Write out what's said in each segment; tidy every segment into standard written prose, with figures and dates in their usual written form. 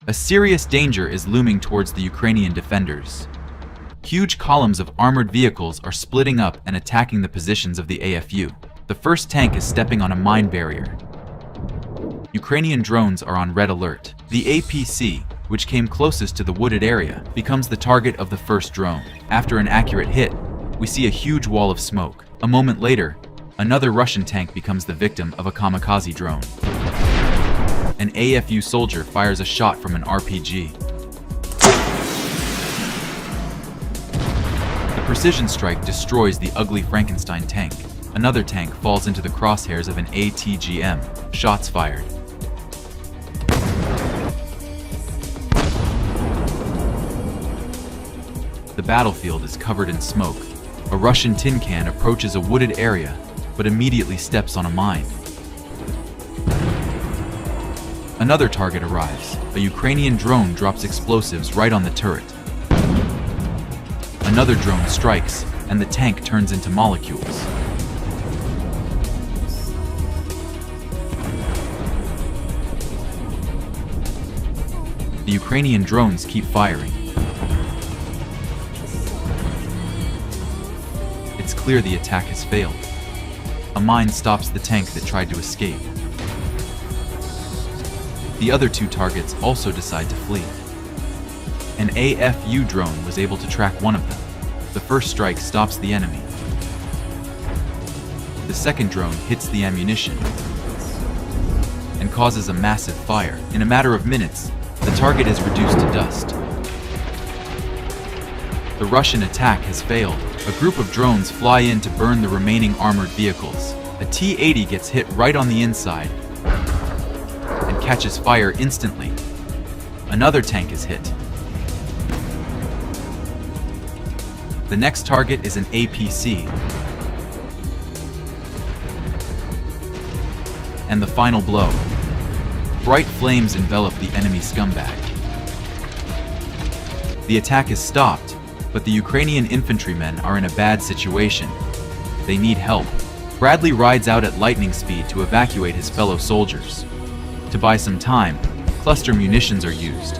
A serious danger is looming towards the Ukrainian defenders. Huge columns of armored vehicles are splitting up and attacking the positions of the AFU. The first tank is stepping on a mine barrier. Ukrainian drones are on red alert. The APC, which came closest to the wooded area, becomes the target of the first drone. After an accurate hit, we see a huge wall of smoke. A moment later, another Russian tank becomes the victim of a kamikaze drone. An AFU soldier fires a shot from an RPG. The precision strike destroys the ugly Frankenstein tank. Another tank falls into the crosshairs of an ATGM. Shots fired. The battlefield is covered in smoke. A Russian tin can approaches a wooded area, but immediately steps on a mine. Another target arrives. A Ukrainian drone drops explosives right on the turret. Another drone strikes, and the tank turns into molecules. The Ukrainian drones keep firing. It's clear the attack has failed. A mine stops the tank that tried to escape. The other two targets also decide to flee. An AFU drone was able to track one of them. The first strike stops the enemy. The second drone hits the ammunition and causes a massive fire. In a matter of minutes, the target is reduced to dust. The Russian attack has failed. A group of drones fly in to burn the remaining armored vehicles. A T-80 gets hit right on the inside and catches fire instantly. Another tank is hit. The next target is an APC. And the final blow. Bright flames envelop the enemy scumbag. The attack is stopped, but the Ukrainian infantrymen are in a bad situation. They need help. Bradley rides out at lightning speed to evacuate his fellow soldiers. To buy some time, cluster munitions are used.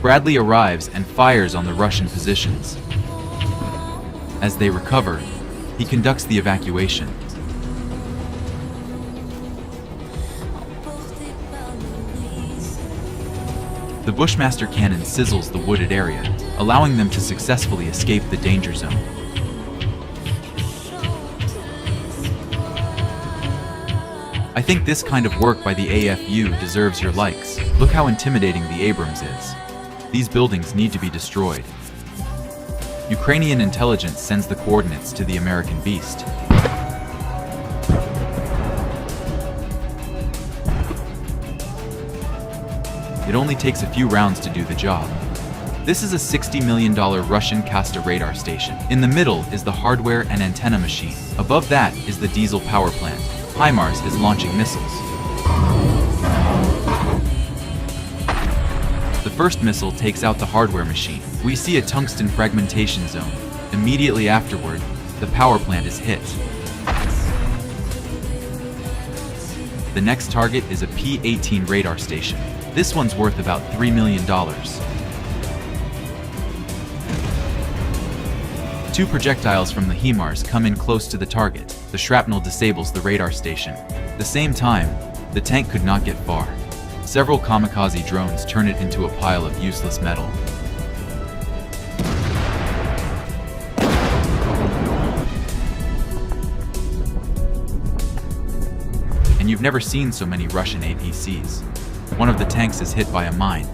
Bradley arrives and fires on the Russian positions. As they recover, he conducts the evacuation. The Bushmaster cannon sizzles the wooded area, allowing them to successfully escape the danger zone. I think this kind of work by the AFU deserves your likes. Look how intimidating the Abrams is. These buildings need to be destroyed. Ukrainian intelligence sends the coordinates to the American Beast. It only takes a few rounds to do the job. This is a $60 million Russian Kasta radar station. In the middle is the hardware and antenna machine. Above that is the diesel power plant. HIMARS is launching missiles. The first missile takes out the hardware machine. We see a tungsten fragmentation zone. Immediately afterward, the power plant is hit. The next target is a P-18 radar station. This one's worth about $3 million. Two projectiles from the HIMARS come in close to the target. The shrapnel disables the radar station. At the same time, the tank could not get far. Several kamikaze drones turn it into a pile of useless metal. And you've never seen so many Russian APCs. One of the tanks is hit by a mine.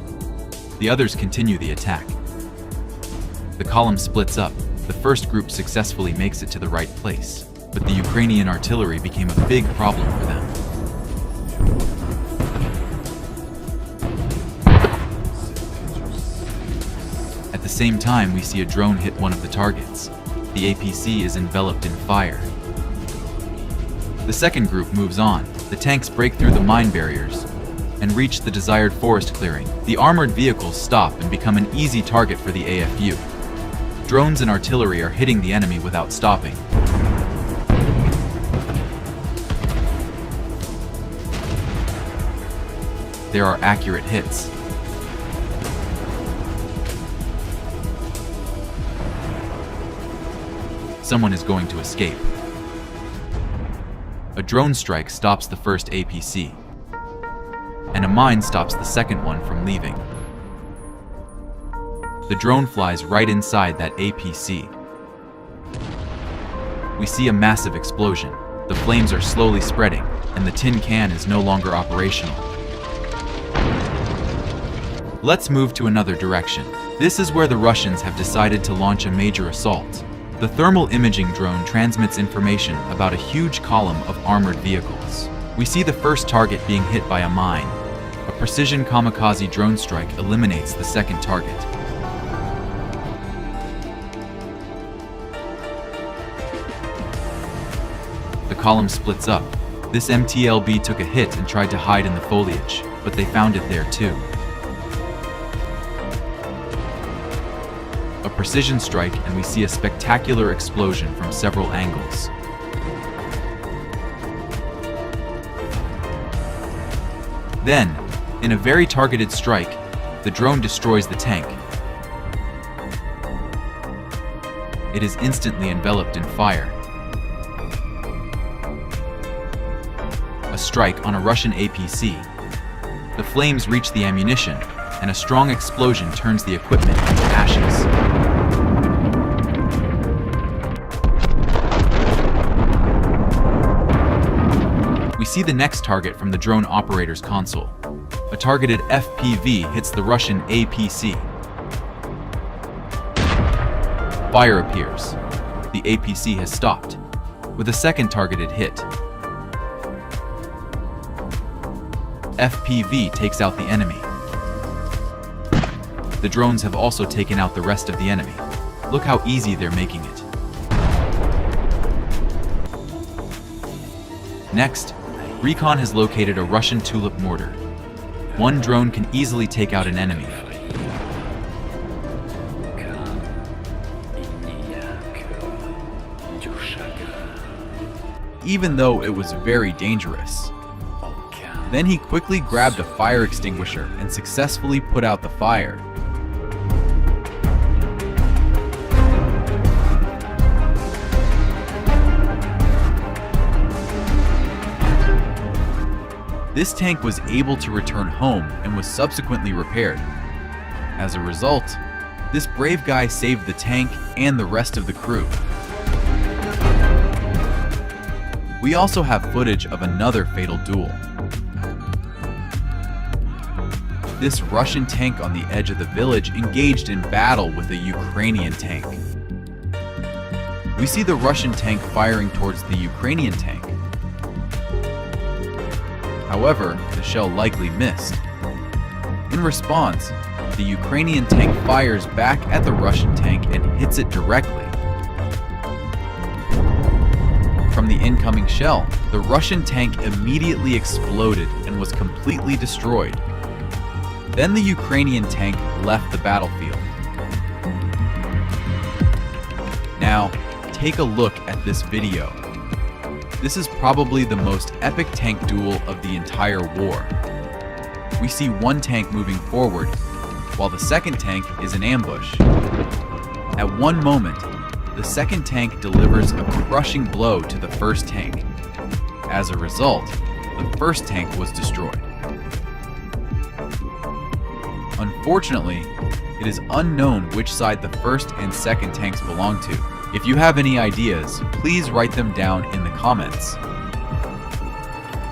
The others continue the attack. The column splits up. The first group successfully makes it to the right place, but the Ukrainian artillery became a big problem for them. At the same time, we see a drone hit one of the targets. The APC is enveloped in fire. The second group moves on. The tanks break through the mine barriers and reach the desired forest clearing. The armored vehicles stop and become an easy target for the AFU. Drones and artillery are hitting the enemy without stopping. there are accurate hits. Someone is going to escape. A drone strike stops the first APC, and a mine stops the second one from leaving. The drone flies right inside that APC. We see a massive explosion. The flames are slowly spreading, and the tin can is no longer operational. Let's move to another direction. This is where the Russians have decided to launch a major assault. The thermal imaging drone transmits information about a huge column of armored vehicles. We see the first target being hit by a mine. A precision kamikaze drone strike eliminates the second target. The column splits up. This MTLB took a hit and tried to hide in the foliage, but they found it there too. A precision strike, and we see a spectacular explosion from several angles. Then, in a very targeted strike, the drone destroys the tank. It is instantly enveloped in fire. A strike on a Russian APC. The flames reach the ammunition, and a strong explosion turns the equipment into ashes. We see the next target from the drone operator's console. A targeted FPV hits the Russian APC. Fire appears. The APC has stopped, with a second targeted hit. FPV takes out the enemy. The drones have also taken out the rest of the enemy. Look how easy they're making it. Next, Recon has located a Russian Tulip mortar. One drone can easily take out an enemy. Even though it was very dangerous. Then he quickly grabbed a fire extinguisher and successfully put out the fire. This tank was able to return home and was subsequently repaired. As a result, this brave guy saved the tank and the rest of the crew. We also have footage of another fatal duel. This Russian tank on the edge of the village engaged in battle with a Ukrainian tank. We see the Russian tank firing towards the Ukrainian tank. However, the shell likely missed. In response, the Ukrainian tank fires back at the Russian tank and hits it directly. From the incoming shell, the Russian tank immediately exploded and was completely destroyed. Then the Ukrainian tank left the battlefield. Now, take a look at this video. This is probably the most epic tank duel of the entire war. We see one tank moving forward, while the second tank is in ambush. At one moment, the second tank delivers a crushing blow to the first tank. As a result, the first tank was destroyed. Unfortunately, it is unknown which side the first and second tanks belong to. If you have any ideas, please write them down in the comments.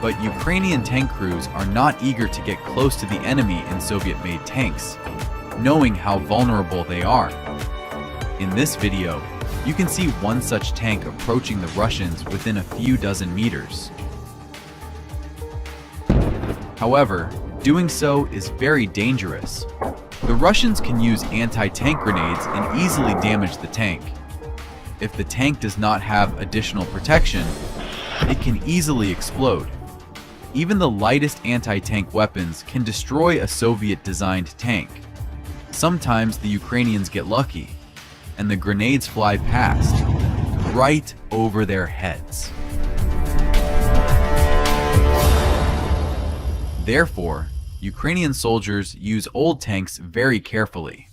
But Ukrainian tank crews are not eager to get close to the enemy in Soviet-made tanks, knowing how vulnerable they are. In this video, you can see one such tank approaching the Russians within a few dozen meters. However, doing so is very dangerous. The Russians can use anti-tank grenades and easily damage the tank. If the tank does not have additional protection, it can easily explode. Even the lightest anti-tank weapons can destroy a Soviet-designed tank. Sometimes the Ukrainians get lucky, and the grenades fly past, right over their heads. Therefore, Ukrainian soldiers use old tanks very carefully.